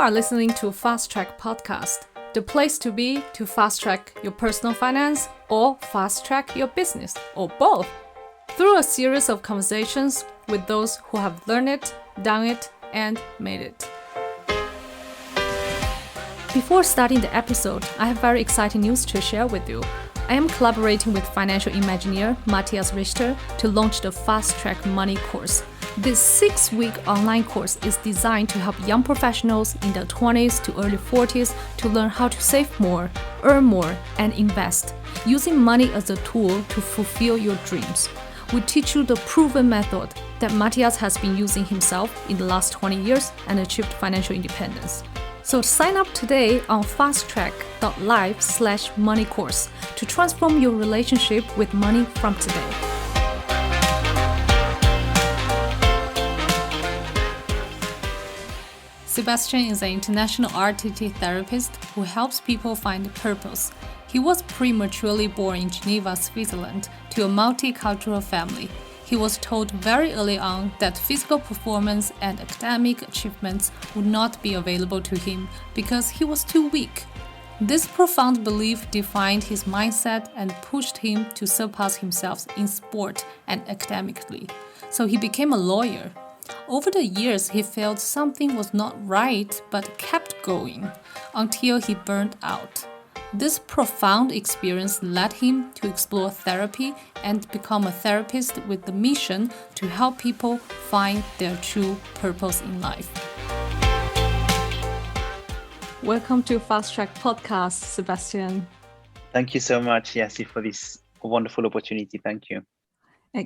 are listening to Fast Track Podcast, the place to be to fast track your personal finance or fast track your business, or both, through a series of conversations with those who have learned it, done it, and made it. Before starting the episode, I have very exciting news to share with you. I am collaborating with financial imagineer Matthias Richter to launch the Fast Track Money course. This 6-week online course is designed to help young professionals in their 20s to early 40s to learn how to save more, earn more, and invest, using money as a tool to fulfill your dreams. We teach you the proven method that Matthias has been using himself in the last 20 years and achieved financial independence. So sign up today on fasttrack.live/money course to transform your relationship with money from today. Sebastien is an international RTT therapist who helps people find purpose. He was prematurely born in Geneva, Switzerland, to a multicultural family. He was told very early on that physical performance and academic achievements would not be available to him because he was too weak. This profound belief defined his mindset and pushed him to surpass himself in sport and academically. So he became a lawyer. Over the years, he felt something was not right but kept going until he burned out. This profound experience led him to explore therapy and become a therapist with the mission to help people find their true purpose in life. Welcome to Fast Track Podcast, Sebastien. Thank you so much, Yassi, for this wonderful opportunity. Thank you.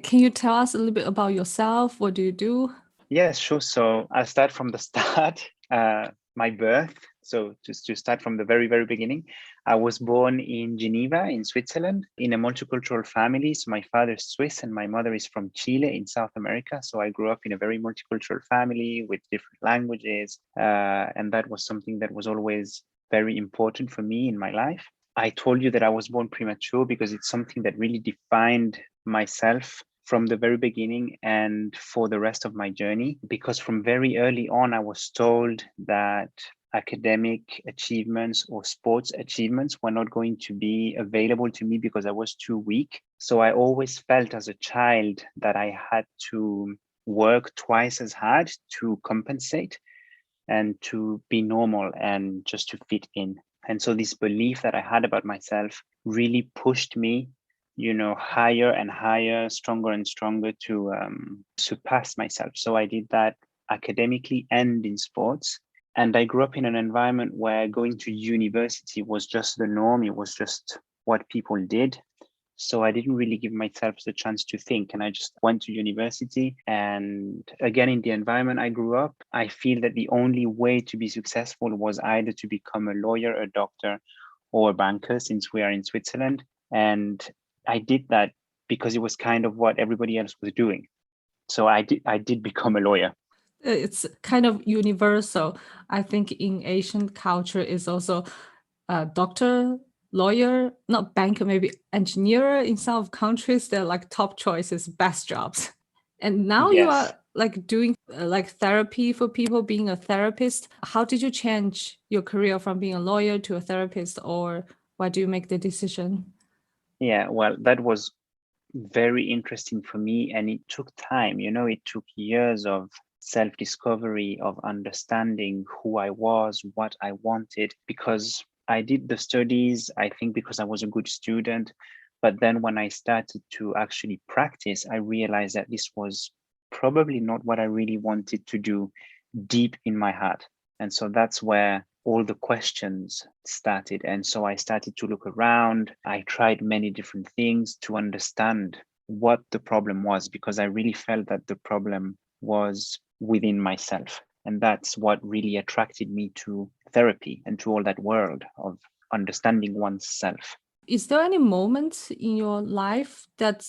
Can you tell us a little bit about yourself? What do you do? Yes, sure. So I'll start from the start, my birth. So to start from the very, very beginning, I was born in Geneva in Switzerland in a multicultural family. So my father is Swiss and my mother is from Chile in South America. So I grew up in a very multicultural family with different languages. And that was something that was always very important for me in my life. I told you that I was born premature because it's something that really defined myself from the very beginning and for the rest of my journey, because from very early on, I was told that academic achievements or sports achievements were not going to be available to me because I was too weak. So I always felt as a child that I had to work twice as hard to compensate and to be normal and just to fit in. And so this belief that I had about myself really pushed me higher and higher, stronger and stronger to surpass myself. So I did that academically and in sports. And I grew up in an environment where going to university was just the norm. It was just what people did. So I didn't really give myself the chance to think. And I just went to university. And again, in the environment I grew up, I feel that the only way to be successful was either to become a lawyer, a doctor, or a banker, since we are in Switzerland. And I did that because it was kind of what everybody else was doing. So I did become a lawyer. It's kind of universal. I think in Asian culture is also a doctor, lawyer, not banker, maybe engineer. In some countries, they're like top choices, best jobs. And now Yes. You are like doing like therapy for people, being a therapist. How did you change your career from being a lawyer to a therapist, or why do you make the decision? Yeah, well, that was very interesting for me. And it took time, it took years of self-discovery, of understanding who I was, what I wanted, because I did the studies, I think because I was a good student. But then when I started to actually practice, I realized that this was probably not what I really wanted to do deep in my heart. And so that's where all the questions started. And so I started to look around. I tried many different things to understand what the problem was, because I really felt that the problem was within myself. And that's what really attracted me to therapy and to all that world of understanding oneself. Is there any moment in your life that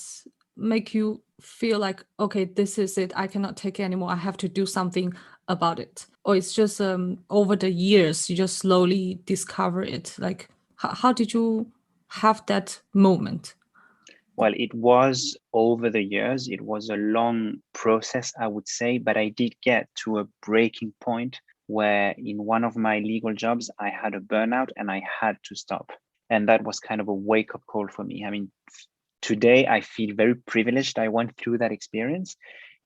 make you feel like, okay, this is it, I cannot take it anymore, I have to do something about it? Or it's just over the years you just slowly discover it? Like how did you have that moment? Well, it was over the years. It was a long process, I would say, but I did get to a breaking point where in one of my legal jobs, I had a burnout and I had to stop. And that was kind of a wake up call for me. I mean, today I feel very privileged. I went through that experience.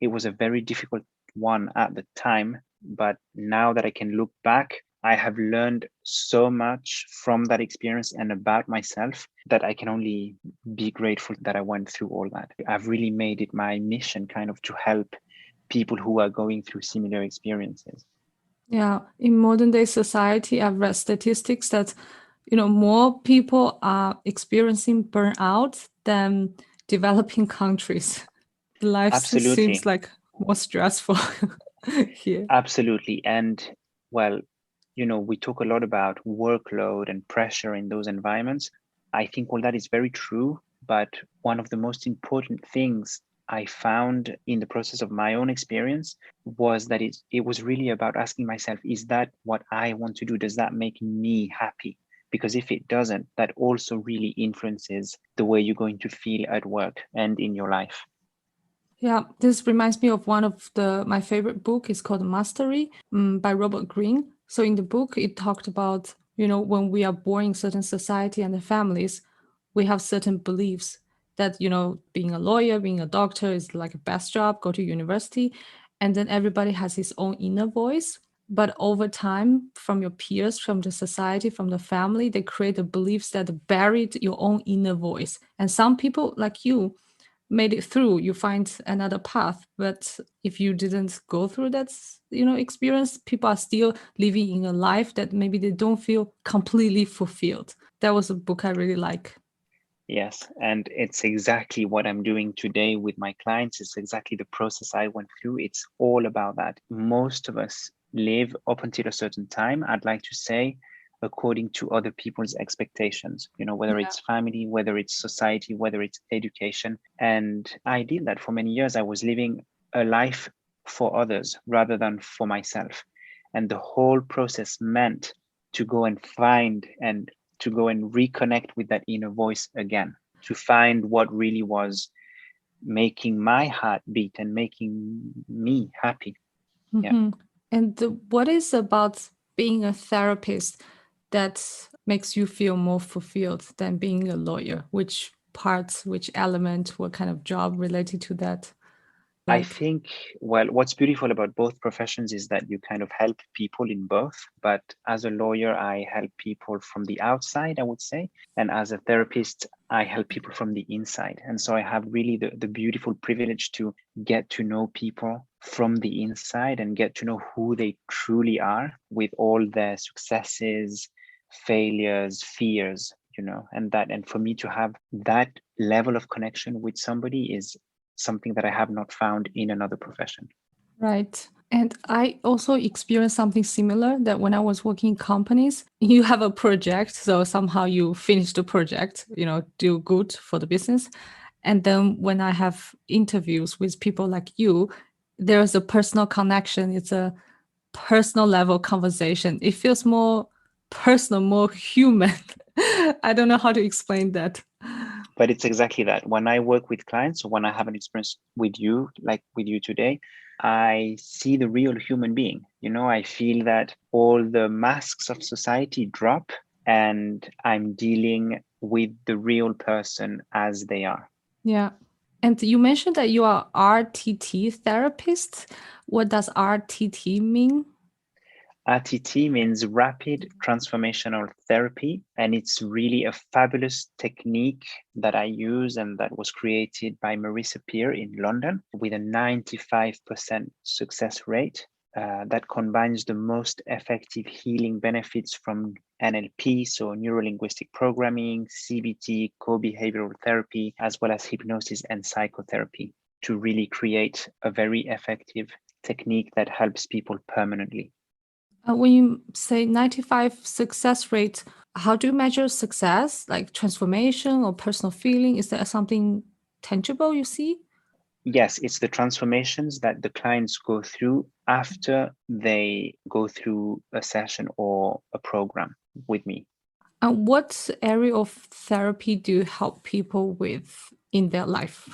It was a very difficult one at the time, but now that I can look back, I have learned so much from that experience and about myself that I can only be grateful that I went through all that. I've really made it my mission kind of to help people who are going through similar experiences. Yeah, in modern day society, I've read statistics that, more people are experiencing burnout than developing countries. The life just seems Absolutely. like more stressful here. Absolutely. And well, we talk a lot about workload and pressure in those environments. I think all that is very true. But one of the most important things I found in the process of my own experience was that it was really about asking myself, is that what I want to do? Does that make me happy? Because if it doesn't, that also really influences the way you're going to feel at work and in your life. Yeah, this reminds me of one of my favorite book is called Mastery by Robert Greene. So in the book, it talked about, when we are born in certain society and the families, we have certain beliefs that, being a lawyer, being a doctor is like a best job, go to university. And then everybody has his own inner voice. But over time, from your peers, from the society, from the family, they create the beliefs that buried your own inner voice. And some people like you made it through, you find another path. But if you didn't go through that experience, people are still living in a life that maybe they don't feel completely fulfilled. That was a book I really like. Yes, and it's exactly what I'm doing today with my clients. It's exactly the process I went through. It's all about that. Most of us live up until a certain time, I'd like to say, according to other people's expectations, whether Yeah. it's family, whether it's society, whether it's education. And I did that for many years. I was living a life for others rather than for myself. And the whole process meant to go and find and to go and reconnect with that inner voice again, to find what really was making my heart beat and making me happy. Yeah. Mm-hmm. And what is about being a therapist that makes you feel more fulfilled than being a lawyer? Which parts, which element, what kind of job related to that? I Like, think, well, what's beautiful about both professions is that you kind of help people in both. But as a lawyer, I help people from the outside, I would say. And as a therapist, I help people from the inside. And so I have really the beautiful privilege to get to know people from the inside and get to know who they truly are with all their successes, failures, fears, and for me to have that level of connection with somebody is something that I have not found in another profession. right. And I also experienced something similar that when I was working in companies, you have a project. So somehow you finish the project, do good for the business. And then when I have interviews with people like you, there's a personal connection. It's a personal level conversation. It feels more personal, more human. I don't know how to explain that. But it's exactly that. When I work with clients, or when I have an experience with you, like with you today, I see the real human being. I feel that all the masks of society drop and I'm dealing with the real person as they are. Yeah. And you mentioned that you are RTT therapist. What does RTT mean? RTT means rapid transformational therapy, and it's really a fabulous technique that I use and that was created by Marissa Peer in London with a 95% success rate. That combines the most effective healing benefits from NLP, so neuro linguistic programming, CBT, co-behavioral therapy, as well as hypnosis and psychotherapy to really create a very effective technique that helps people permanently. When you say 95 success rate, how do you measure success? Like transformation or personal feeling? Is there something tangible you see? Yes, it's the transformations that the clients go through after they go through a session or a program with me. And what area of therapy do you help people with in their life?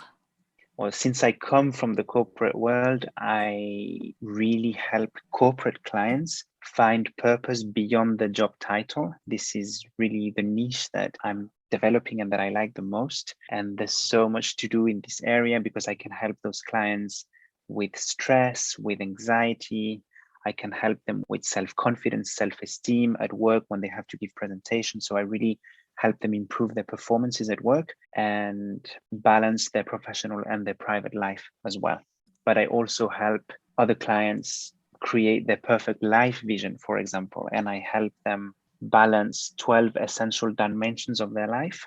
Well, since I come from the corporate world, I really help corporate clients find purpose beyond the job title. This is really the niche that I'm developing and that I like the most. And there's so much to do in this area because I can help those clients with stress, with anxiety. I can help them with self-confidence, self-esteem at work when they have to give presentations. So I really help them improve their performances at work and balance their professional and their private life as well. But I also help other clients create their perfect life vision, for example, and I help them balance 12 essential dimensions of their life.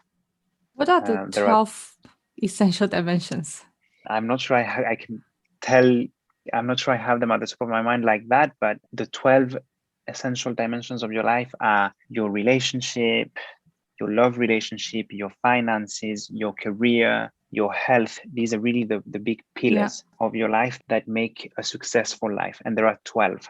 What are the 12 essential dimensions? I'm not sure I can tell, I'm not sure I have them at the top of my mind like that, but the 12 essential dimensions of your life are your relationship, your love relationship, your finances, your career, your health. These are really the big pillars of your life that make a successful life. And there are 12.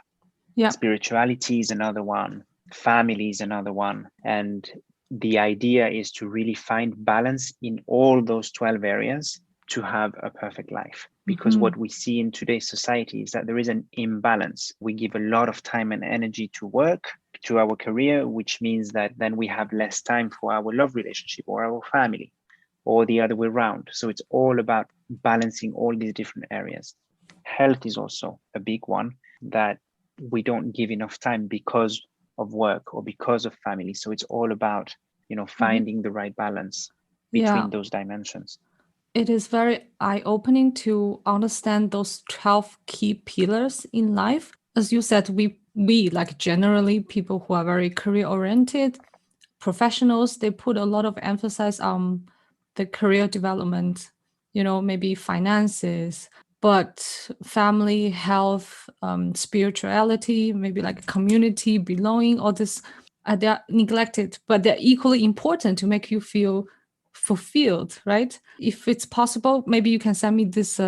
Yeah. Spirituality is another one. Family is another one. And the idea is to really find balance in all those 12 areas to have a perfect life. Because what we see in today's society is that there is an imbalance. We give a lot of time and energy to work, to our career, which means that then we have less time for our love relationship or our family, or the other way around. So it's all about balancing all these different areas. Health is also a big one that we don't give enough time because of work or because of family. So it's all about, finding the right balance between those dimensions. It is very eye-opening to understand those 12 key pillars in life. As you said, we like generally people who are very career-oriented, professionals, they put a lot of emphasis on the career development, maybe finances, but family, health, spirituality, maybe like community, belonging, all this, they're neglected, but they're equally important to make you feel fulfilled, right? If it's possible, maybe you can send me this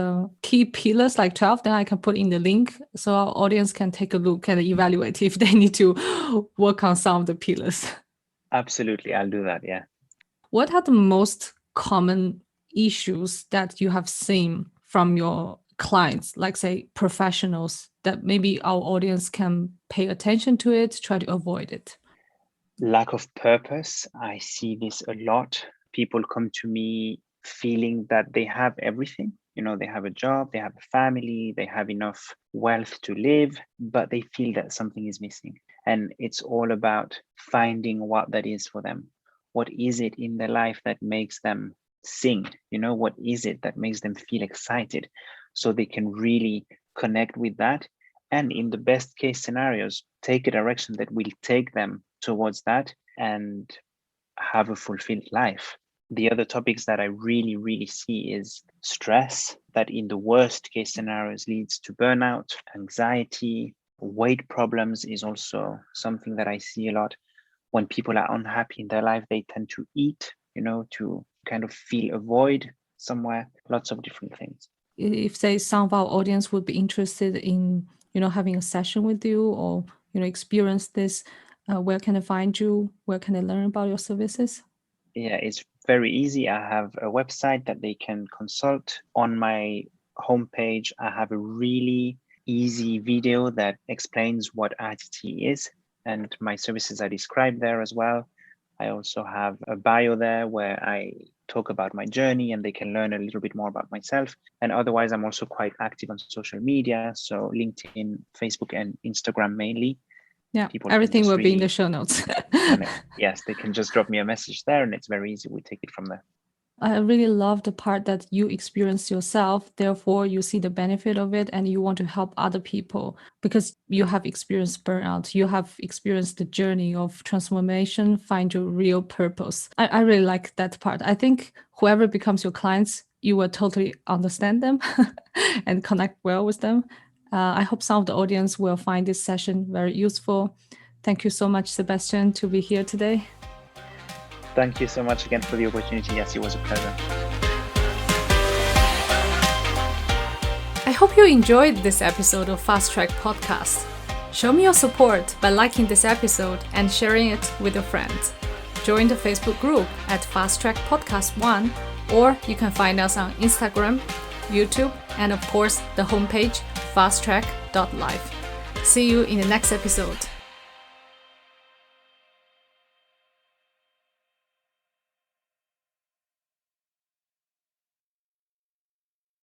key pillars, like 12, then I can put in the link so our audience can take a look and evaluate if they need to work on some of the pillars. Absolutely, I'll do that, yeah. What are the most common issues that you have seen from your clients, like say professionals, that maybe our audience can pay attention to it, try to avoid it? Lack of purpose. I see this a lot. People come to me feeling that they have everything. They have a job, they have a family, they have enough wealth to live, but they feel that something is missing. And it's all about finding what that is for them. What is it in their life that makes them sing? What is it that makes them feel excited? So they can really connect with that. And in the best case scenarios, take a direction that will take them towards that and have a fulfilled life. The other topics that I really, really see is stress, that in the worst case scenarios leads to burnout, anxiety, weight problems is also something that I see a lot. When people are unhappy in their life, they tend to eat, to kind of fill a void somewhere, lots of different things. If say some of our audience would be interested in, having a session with you or, experience this, where can they find you? Where can they learn about your services? Yeah, it's very easy. I have a website that they can consult. On my homepage, I have a really easy video that explains what RTT is, and my services are described there as well. I also have a bio there where I talk about my journey and they can learn a little bit more about myself. And otherwise, I'm also quite active on social media. So LinkedIn, Facebook, and Instagram mainly. Yeah, everything will be in the show notes. Yes, they can just drop me a message there and it's very easy. We take it from there. I really love the part that you experience yourself. Therefore, you see the benefit of it and you want to help other people because you have experienced burnout. You have experienced the journey of transformation, find your real purpose. I really like that part. I think whoever becomes your clients, you will totally understand them and connect well with them. I hope some of the audience will find this session very useful. Thank you so much, Sebastien, to be here today. Thank you so much again for the opportunity. Yes, it was a pleasure. I hope you enjoyed this episode of Fast Track Podcast. Show me your support by liking this episode and sharing it with your friends. Join the Facebook group at Fast Track Podcast 1, or you can find us on Instagram, YouTube, and of course the homepage fasttrack.life. See you in the next episode.